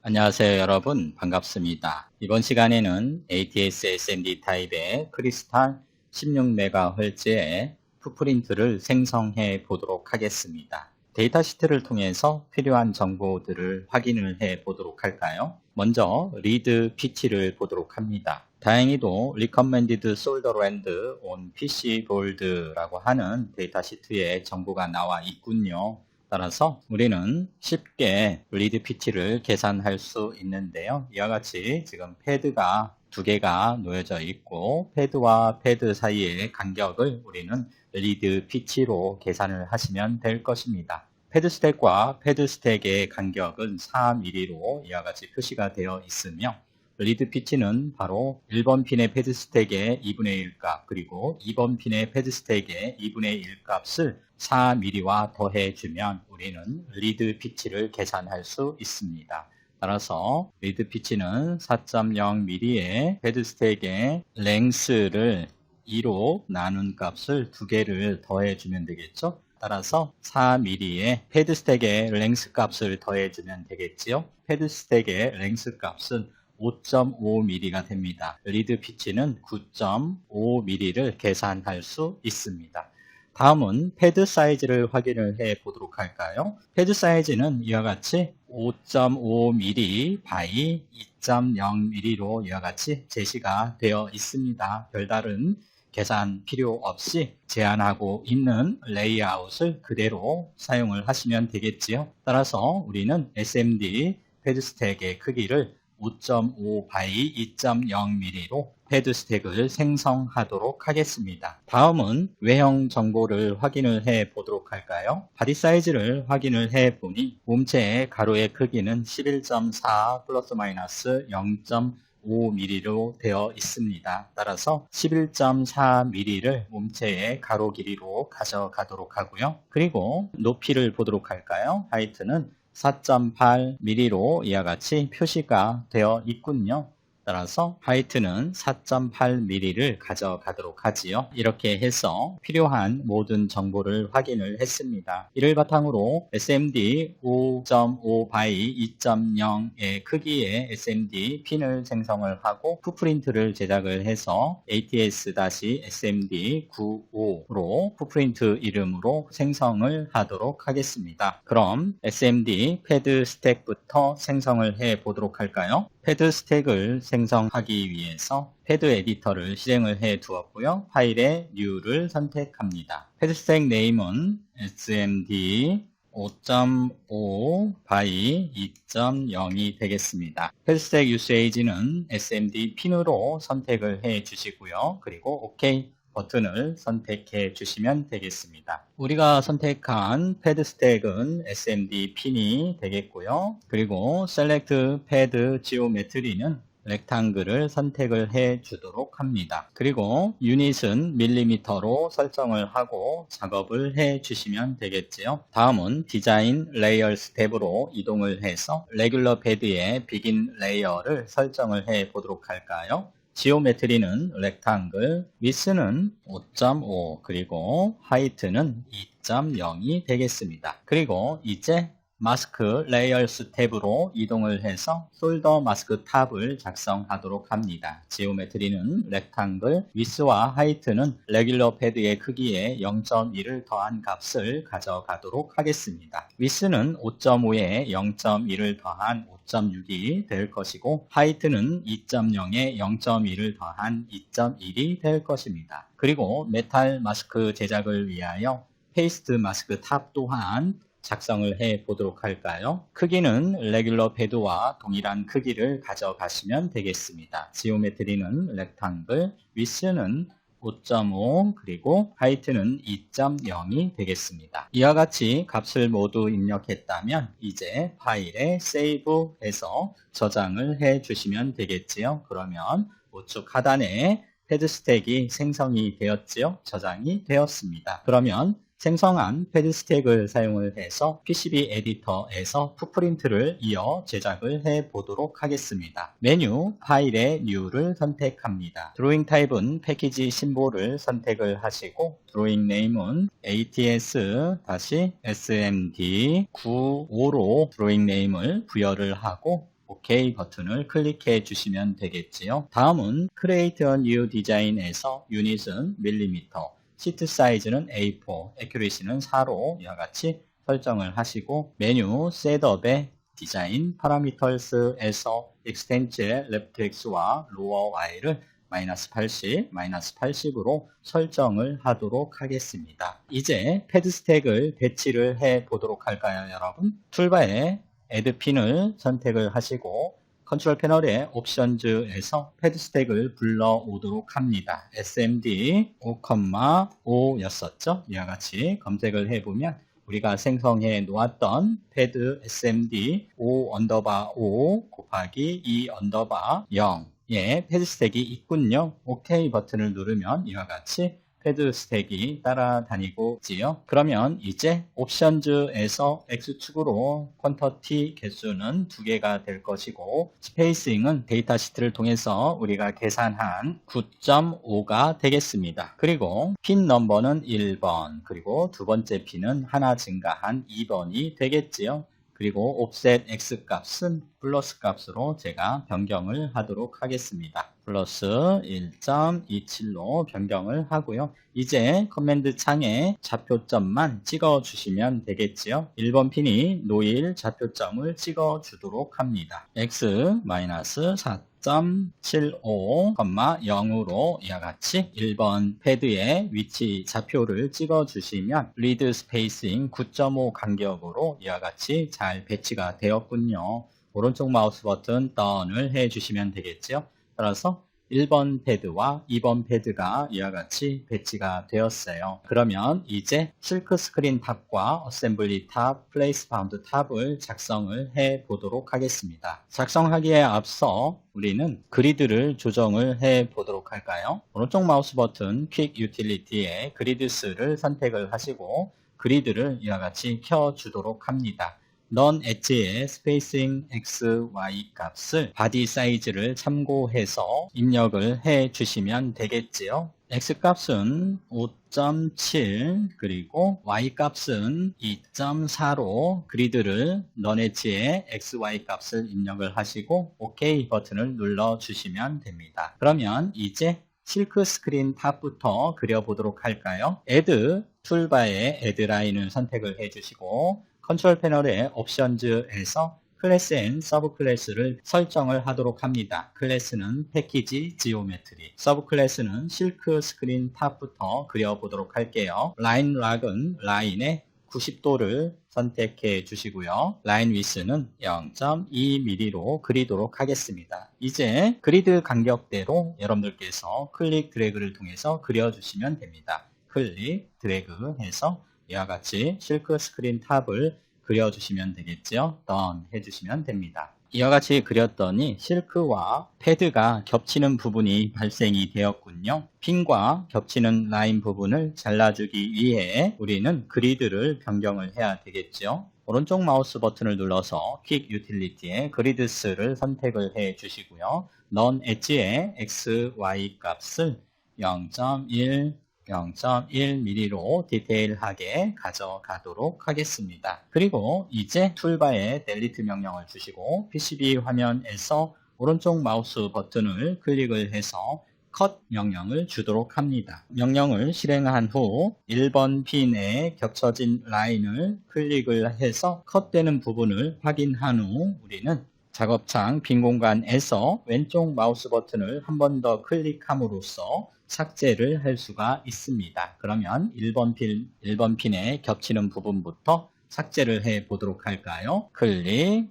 안녕하세요 여러분, 반갑습니다. 이번 시간에는 ATS SMD 타입의 크리스탈 16MHz의 풋프린트를 생성해 보도록 하겠습니다. 데이터 시트를 통해서 필요한 정보들을 확인을 해 보도록 할까요? 먼저 리드 PT를 보도록 합니다. 다행히도 Recommended Solder End on PC Board라고 하는 데이터 시트에 정보가 나와 있군요. 따라서 우리는 쉽게 리드 PT를 계산할 수 있는데요. 이와 같이 지금 패드가 두 개가 놓여져 있고 패드와 패드 사이의 간격을 우리는 리드 PT로 계산을 하시면 될 것입니다. 패드 스택과 패드 스택의 간격은 4mm로 이와 같이 표시가 되어 있으며 리드 PT는 바로 1번 핀의 패드 스택의 2분의 1 값 그리고 2번 핀의 패드 스택의 2분의 1 값을 4mm와 더해주면 우리는 리드 PT를 계산할 수 있습니다. 따라서 리드 PT는 4.0mm의 패드 스택의 랭스를 2로 나눈 값을 두 개를 더해주면 되겠죠. 따라서 4mm의 패드 스택의 랭스 값을 더해주면 되겠지요. 패드 스택의 랭스 값은 5.5mm가 됩니다. 리드 PT는 9.5mm를 계산할 수 있습니다. 다음은 패드 사이즈를 확인을 해 보도록 할까요? 패드 사이즈는 이와 같이 5.5mm by 2.0mm로 이와 같이 제시가 되어 있습니다. 별다른 계산 필요 없이 제한하고 있는 레이아웃을 그대로 사용을 하시면 되겠지요. 따라서 우리는 SMD 패드 스택의 크기를 5.5 by 2.0mm로 패드 스택을 생성하도록 하겠습니다. 다음은 외형 정보를 확인을 해 보도록 할까요? 바디 사이즈를 확인을 해 보니 몸체의 가로의 크기는 11.4 플러스 마이너스 0.5mm로 되어 있습니다. 따라서 11.4mm를 몸체의 가로 길이로 가져가도록 하고요. 그리고 높이를 보도록 할까요? 하이트는 4.8mm로 이와 같이 표시가 되어 있군요. 따라서 하이트는 4.8mm를 가져가도록 하지요. 이렇게 해서 필요한 모든 정보를 확인을 했습니다. 이를 바탕으로 SMD 5.5 by 2.0의 크기의 SMD 핀을 생성을 하고 풋프린트를 제작을 해서 ATS-SMD 95로 풋프린트 이름으로 생성을 하도록 하겠습니다. 그럼 SMD 패드 스택부터 생성을 해 보도록 할까요? 패드 스택을 생성하기 위해서 패드 에디터를 실행을 해 두었고요. 파일의 New를 선택합니다. 패드 스택 네임은 SMD 5.5 by 2.0이 되겠습니다. 패드 스택 유세이지는 SMD 핀으로 선택을 해 주시고요. 그리고 OK 버튼을 선택해 주시면 되겠습니다. 우리가 선택한 패드 스택은 SMD 핀이 되겠고요. 그리고 Select Pad Geometry는 렉탱글을 선택을 해 주도록 합니다. 그리고 유닛은 밀리미터로 설정을 하고 작업을 해 주시면 되겠지요. 다음은 디자인 레이어 스텝으로 이동을 해서 레귤러 패드의 비긴 레이어를 설정을 해 보도록 할까요? 지오메트리는 렉탱글, 위스는 5.5 그리고 하이트는 2.0이 되겠습니다. 그리고 이제 마스크 레이어스 탭으로 이동을 해서 솔더 마스크 탑을 작성하도록 합니다. 지오메트리는 렉탱글, 위스와 하이트는 레귤러 패드의 크기에 0.1을 더한 값을 가져가도록 하겠습니다. 위스는 5.5에 0.1을 더한 5.6이 될 것이고 하이트는 2.0에 0.1을 더한 2.1이 될 것입니다. 그리고 메탈 마스크 제작을 위하여 페이스트 마스크 탑 또한 작성을 해 보도록 할까요? 크기는 레귤러 패드와 동일한 크기를 가져가시면 되겠습니다. 지오메트리는 렉탱글, 위스는 5.5 그리고 하이트는 2.0이 되겠습니다. 이와 같이 값을 모두 입력했다면 이제 파일에 세이브해서 저장을 해 주시면 되겠지요. 그러면 우측 하단에 패드 스택이 생성이 되었지요. 저장이 되었습니다. 그러면 생성한 패드 스택을 사용을 해서 PCB 에디터에서 풋프린트를 이어 제작을 해 보도록 하겠습니다. 메뉴 파일의 New를 선택합니다. 드로잉 타입은 패키지 심볼을 선택을 하시고 드로잉 네임은 ATS-SMD95로 드로잉 네임을 부여를 하고 OK 버튼을 클릭해 주시면 되겠지요. 다음은 Create a New Design에서 유닛은 밀리미터, 시트 사이즈는 A4, Accuracy는 4로 이와 같이 설정을 하시고 메뉴 셋업의 디자인 파라미터스에서 Extend의 Left X와 Lower Y를 -80, -80으로 설정을 하도록 하겠습니다. 이제 패드 스택을 배치를 해 보도록 할까요, 여러분? 툴바에 Add 핀을 선택을 하시고 컨트롤 패널의 옵션즈에서 패드 스택을 불러오도록 합니다. SMD 5,5였었죠? 이와 같이 검색을 해보면 우리가 생성해 놓았던 패드 SMD 5_5 곱하기 2_0 예, 패드 스택이 있군요. OK 버튼을 누르면 이와 같이 패드 스택이 따라다니고 있지요. 그러면 이제 옵션즈에서 X축으로 퀀터티 개수는 2개가 될 것이고 스페이싱은 데이터 시트를 통해서 우리가 계산한 9.5가 되겠습니다. 그리고 핀 넘버는 1번, 그리고 두 번째 핀은 하나 증가한 2번이 되겠지요. 그리고 옵셋 X 값은 플러스 값으로 제가 변경을 하도록 하겠습니다. 플러스 1.27로 변경을 하고요. 이제 커맨드 창에 좌표점만 찍어 주시면 되겠지요. 1번 핀이 노일 좌표점을 찍어 주도록 합니다. X-4.75,0으로 이와 같이 1번 패드의 위치 좌표를 찍어 주시면 리드 스페이싱 9.5 간격으로 이와 같이 잘 배치가 되었군요. 오른쪽 마우스 버튼 턴을 해 주시면 되겠죠. 따라서 1번 패드와 2번 패드가 이와 같이 배치가 되었어요. 그러면 이제 실크 스크린 탑과 어셈블리 탑, 플레이스 바운드 탑을 작성을 해 보도록 하겠습니다. 작성하기에 앞서 우리는 그리드를 조정을 해 보도록 할까요? 오른쪽 마우스 버튼 퀵 유틸리티에 그리드스를 선택을 하시고 그리드를 이와 같이 켜 주도록 합니다. 넌 엣지의 스페이싱 X, Y 값을 바디 사이즈를 참고해서 입력을 해 주시면 되겠지요. X 값은 5.7 그리고 Y 값은 2.4로 그리드를 넌 엣지의 X, Y 값을 입력을 하시고 OK 버튼을 눌러 주시면 됩니다. 그러면 이제 실크 스크린 탑부터 그려보도록 할까요? Add 툴바에 Add 라인을 선택을 해주시고 컨트롤 패널의 옵션즈에서 클래스 앤 서브 클래스를 설정을 하도록 합니다. 클래스는 패키지 지오메트리, 서브 클래스는 실크 스크린 탑부터 그려보도록 할게요. 라인 락은 라인의 90도를 선택해 주시고요. 라인 위스는 0.2mm로 그리도록 하겠습니다. 이제 그리드 간격대로 여러분들께서 클릭 드래그를 통해서 그려주시면 됩니다. 클릭 드래그 해서 이와 같이 실크 스크린 탑을 그려주시면 되겠죠. 던 해주시면 됩니다. 이와 같이 그렸더니 실크와 패드가 겹치는 부분이 발생이 되었군요. 핀과 겹치는 라인 부분을 잘라주기 위해 우리는 그리드를 변경을 해야 되겠죠. 오른쪽 마우스 버튼을 눌러서 퀵 유틸리티에 그리드스를 선택을 해 주시고요. 넌 엣지의 X, Y 값을 0.1mm로 디테일하게 가져가도록 하겠습니다. 그리고 이제 툴바에 델리트 명령을 주시고 PCB 화면에서 오른쪽 마우스 버튼을 클릭을 해서 컷 명령을 주도록 합니다. 명령을 실행한 후 1번 핀에 겹쳐진 라인을 클릭을 해서 컷되는 부분을 확인한 후 우리는 작업창 빈 공간에서 왼쪽 마우스 버튼을 한 번 더 클릭함으로써 삭제를 할 수가 있습니다. 그러면 1번 핀에 겹치는 부분부터 삭제를 해 보도록 할까요? 클릭,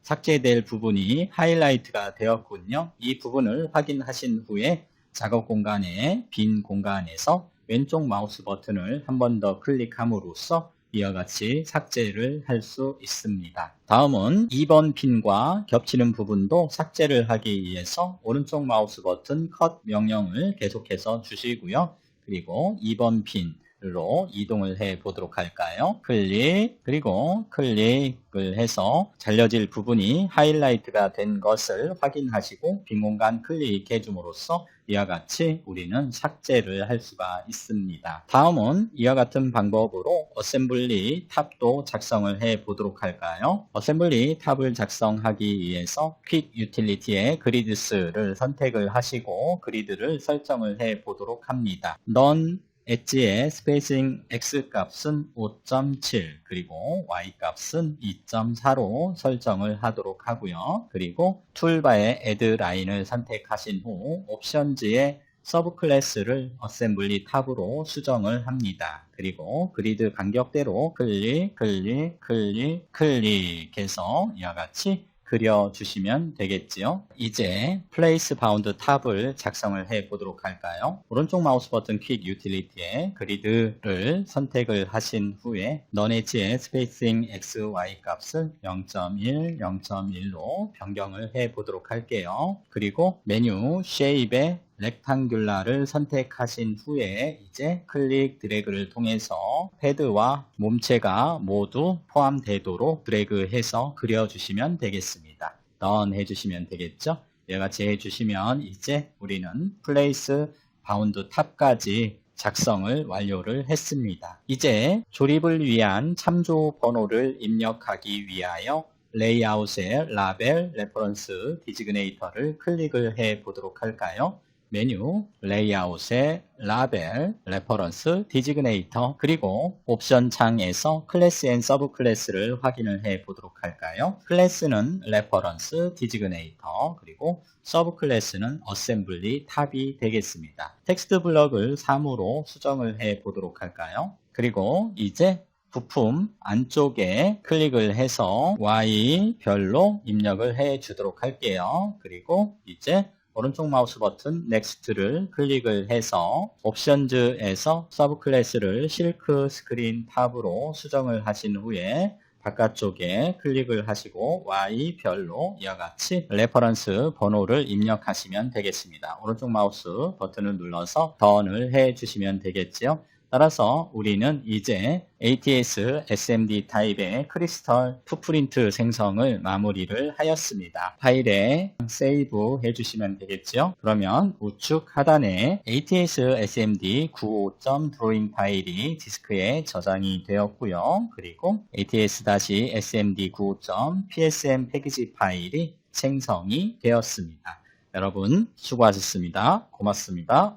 삭제될 부분이 하이라이트가 되었군요. 이 부분을 확인하신 후에 작업 공간의 빈 공간에서 왼쪽 마우스 버튼을 한 번 더 클릭함으로써 이와 같이 삭제를 할 수 있습니다. 다음은 2번 핀과 겹치는 부분도 삭제를 하기 위해서 오른쪽 마우스 버튼 컷 명령을 계속해서 주시고요. 그리고 2번 핀 로 이동을 해 보도록 할까요? 클릭, 그리고 클릭을 해서 잘려질 부분이 하이라이트가 된 것을 확인하시고 빈 공간 클릭해 줌으로써 이와 같이 우리는 삭제를 할 수가 있습니다. 다음은 이와 같은 방법으로 어셈블리 탑도 작성을 해 보도록 할까요? 어셈블리 탑을 작성하기 위해서 퀵 유틸리티의 그리드스를 선택을 하시고 그리드를 설정을 해 보도록 합니다. None 엣지의 스페이싱 X 값은 5.7 그리고 Y 값은 2.4로 설정을 하도록 하고요. 그리고 툴바의 Add 라인을 선택하신 후 옵션즈의 서브 클래스를 어셈블리 탑으로 수정을 합니다. 그리고 그리드 간격대로 클릭, 클릭, 클릭, 클릭해서 이와 같이 그려주시면 되겠지요. 이제 Place Bound 탑을 작성을 해 보도록 할까요? 오른쪽 마우스 버튼 퀵 유틸리티에 그리드를 선택을 하신 후에 None 엣지의 스페이싱 X, Y 값을 0.1, 0.1로 변경을 해 보도록 할게요. 그리고 메뉴 Shape의 렉탱귤라를 선택하신 후에 이제 클릭 드래그를 통해서 헤드와 몸체가 모두 포함되도록 드래그해서 그려주시면 되겠습니다. Done 해주시면 되겠죠? 이와 같이 해주시면 이제 우리는 플레이스 바운드 탑까지 작성을 완료를 했습니다. 이제 조립을 위한 참조 번호를 입력하기 위하여 레이아웃의 라벨 레퍼런스 디지그네이터를 클릭을 해 보도록 할까요? 메뉴, 레이아웃의 라벨, 레퍼런스, 디지그네이터, 그리고 옵션 창에서 클래스 앤 서브 클래스를 확인을 해 보도록 할까요? 클래스는 레퍼런스, 디지그네이터, 그리고 서브 클래스는 어셈블리 탑이 되겠습니다. 텍스트 블럭을 3으로 수정을 해 보도록 할까요? 그리고 이제 부품 안쪽에 클릭을 해서 Y별로 입력을 해 주도록 할게요. 그리고 이제 오른쪽 마우스 버튼 넥스트를 클릭을 해서 옵션즈에서 서브 클래스를 실크 스크린 탑으로 수정을 하신 후에 바깥쪽에 클릭을 하시고 Y별로 이와 같이 레퍼런스 번호를 입력하시면 되겠습니다. 오른쪽 마우스 버튼을 눌러서 Done을 해주시면 되겠지요. 따라서 우리는 이제 ATS SMD 타입의 크리스털 풋프린트 생성을 마무리를 하였습니다. 파일에 세이브 해주시면 되겠죠. 그러면 우측 하단에 ATS SMD 95.drawing 파일이 디스크에 저장이 되었고요. 그리고 ATS-SMD 95.psm 패키지 파일이 생성이 되었습니다. 여러분 수고하셨습니다. 고맙습니다.